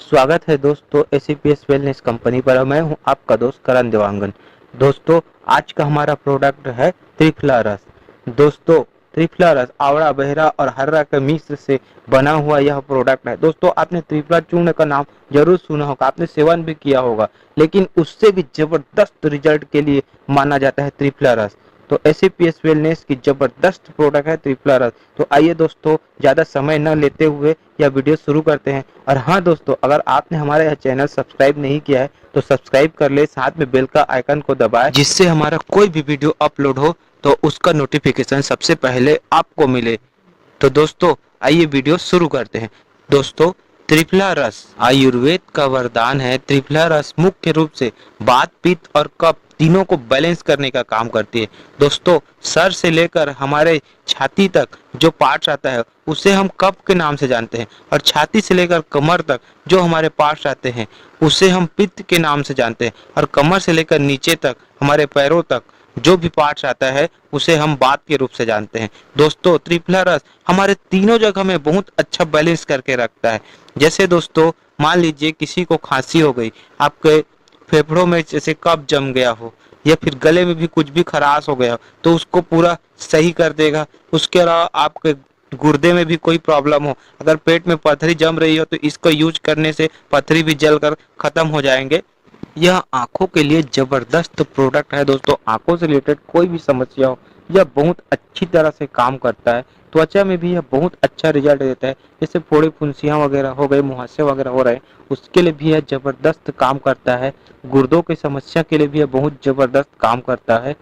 स्वागत है दोस्तों एसीपीएस वेलनेस कंपनी पर। मैं हूं आपका दोस्त करण देवांगन। दोस्तों आज का हमारा प्रोडक्ट है त्रिफला रस। दोस्तों त्रिफला रस आवड़ा, बहरा और हर्रा के मिश्र से बना हुआ यह प्रोडक्ट है। दोस्तों आपने त्रिफला चूर्ण का नाम जरूर सुना होगा, आपने सेवन भी किया होगा, लेकिन उससे भी जबरदस्त रिजल्ट के लिए माना जाता है त्रिफला रस। तो एसीपीएस वेलनेस की जबरदस्त प्रोडक्ट है त्रिफला रस। तो आइए दोस्तों ज्यादा समय न लेते हुए यह वीडियो शुरू करते हैं। और हाँ दोस्तों, अगर आपने हमारा यह चैनल सब्सक्राइब नहीं किया है तो सब्सक्राइब कर ले, साथ में बेल का आइकन को दबाएं, जिससे हमारा कोई भी वीडियो अपलोड हो तो उसका नोटिफिकेशन सबसे पहले आपको मिले। तो दोस्तों आइए वीडियो शुरू करते हैं। दोस्तों त्रिफला रस आयुर्वेद का वरदान है। त्रिफला रस मुख्य रूप से वात, पित्त और कफ तीनों को बैलेंस करने का काम करती है। दोस्तों सर से लेकर हमारे छाती तक जो पार्ट्स आता है उसे हम कफ के नाम से जानते हैं, और छाती से लेकर कमर तक जो हमारे पार्ट्स आते हैं उसे हम पित्त के नाम से जानते हैं, और कमर से लेकर नीचे तक हमारे पैरों तक जो भी पार्ट्स आता है उसे हम वात के रूप से जानते हैं। दोस्तों त्रिफला रस हमारे तीनों जगह में बहुत अच्छा बैलेंस करके रखता है। जैसे दोस्तों मान लीजिए किसी को खांसी हो गई, आपके फेफड़ों में जैसे कफ जम गया हो या फिर गले में भी कुछ भी खराश हो गया हो तो उसको पूरा सही कर देगा। उसके अलावा आपके गुर्दे में भी कोई प्रॉब्लम हो, अगर पेट में पथरी जम रही हो तो इसको यूज करने से पथरी भी जलकर खत्म हो जाएंगे। यह आंखों के लिए जबरदस्त प्रोडक्ट है। दोस्तों आंखों से रिलेटेड कोई भी समस्या हो यह बहुत अच्छी तरह से काम करता है। त्वचा में भी यह बहुत अच्छा रिजल्ट देता है। जैसे फोड़े फुंसियां वगैरह हो गए, मुहासे वगैरह हो रहे हैं, उसके लिए भी यह जबरदस्त काम करता है। गुर्दों की समस्या के लिए भी यह बहुत जबरदस्त काम करता है।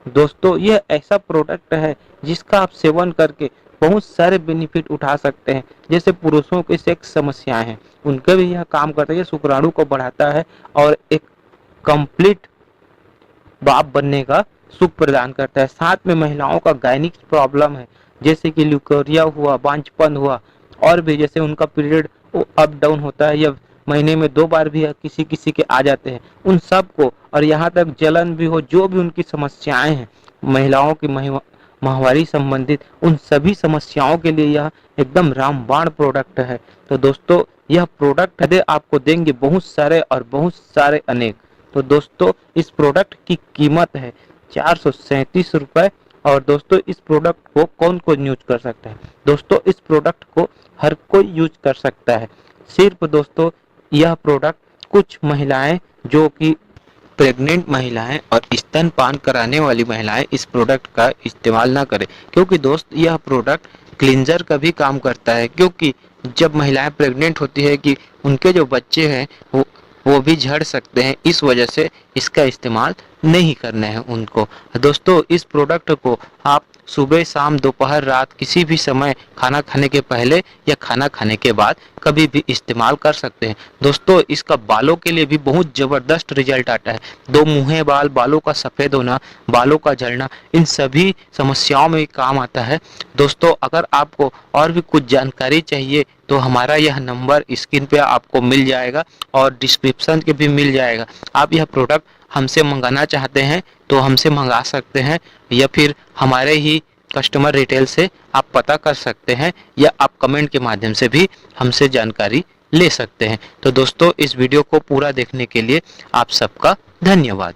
दोस्तों यह ऐसा प्रोडक्ट है जिसका आप सेवन करके बहुत सारे बेनिफिट उठा सकते हैं। जैसे पुरुषों की सेक्स समस्याएं हैं उनके भी यह काम करता है। यह शुक्राणु को बढ़ाता है और एक कंप्लीट बाप बनने का सुख प्रदान करता है। साथ में महिलाओं का गायनिक प्रॉब्लम है, जैसे कि ल्यूकोरिया हुआ, बांझपन हुआ, और भी जैसे उनका पीरियड अप डाउन होता है या महीने में 2 बार भी किसी किसी के आ जाते हैं, उन सब को, और यहाँ तक जलन भी हो, जो भी उनकी समस्याएं हैं महिलाओं की माहवारी संबंधित, उन सभी समस्याओं के लिए यह एकदम रामबाण प्रोडक्ट है। तो दोस्तों यह प्रोडक्ट आपको देंगे बहुत सारे और बहुत सारे अनेक। तो दोस्तों इस प्रोडक्ट की कीमत है 437 रुपए। और दोस्तों इस प्रोडक्ट को कौन कौन यूज कर सकता है? दोस्तों इस प्रोडक्ट को हर कोई यूज कर सकता है। सिर्फ दोस्तों यह प्रोडक्ट कुछ महिलाएं जो कि प्रेग्नेंट महिलाएं और स्तनपान कराने वाली महिलाएं इस प्रोडक्ट का इस्तेमाल ना करें, क्योंकि दोस्त यह प्रोडक्ट क्लींजर का भी काम करता है। क्योंकि जब महिलाएं प्रेग्नेंट होती है कि उनके जो बच्चे हैं वो भी झड़ सकते हैं, इस वजह से इसका इस्तेमाल नहीं करना है उनको। दोस्तों इस प्रोडक्ट को आप सुबह, शाम, दोपहर, रात किसी भी समय खाना खाने के पहले या खाना खाने के बाद कभी भी इस्तेमाल कर सकते हैं। दोस्तों इसका बालों के लिए भी बहुत ज़बरदस्त रिजल्ट आता है। दो मुँहे बाल, बालों का सफ़ेद होना, बालों का झड़ना, इन सभी समस्याओं में काम आता है। दोस्तों अगर आपको और भी कुछ जानकारी चाहिए तो हमारा यह नंबर स्क्रीन पे आपको मिल जाएगा और डिस्क्रिप्शन के भी मिल जाएगा। आप यह प्रोडक्ट हमसे मंगाना चाहते हैं तो हमसे मंगा सकते हैं, या फिर हमारे ही कस्टमर रिटेल से आप पता कर सकते हैं, या आप कमेंट के माध्यम से भी हमसे जानकारी ले सकते हैं। तो दोस्तों इस वीडियो को पूरा देखने के लिए आप सबका धन्यवाद।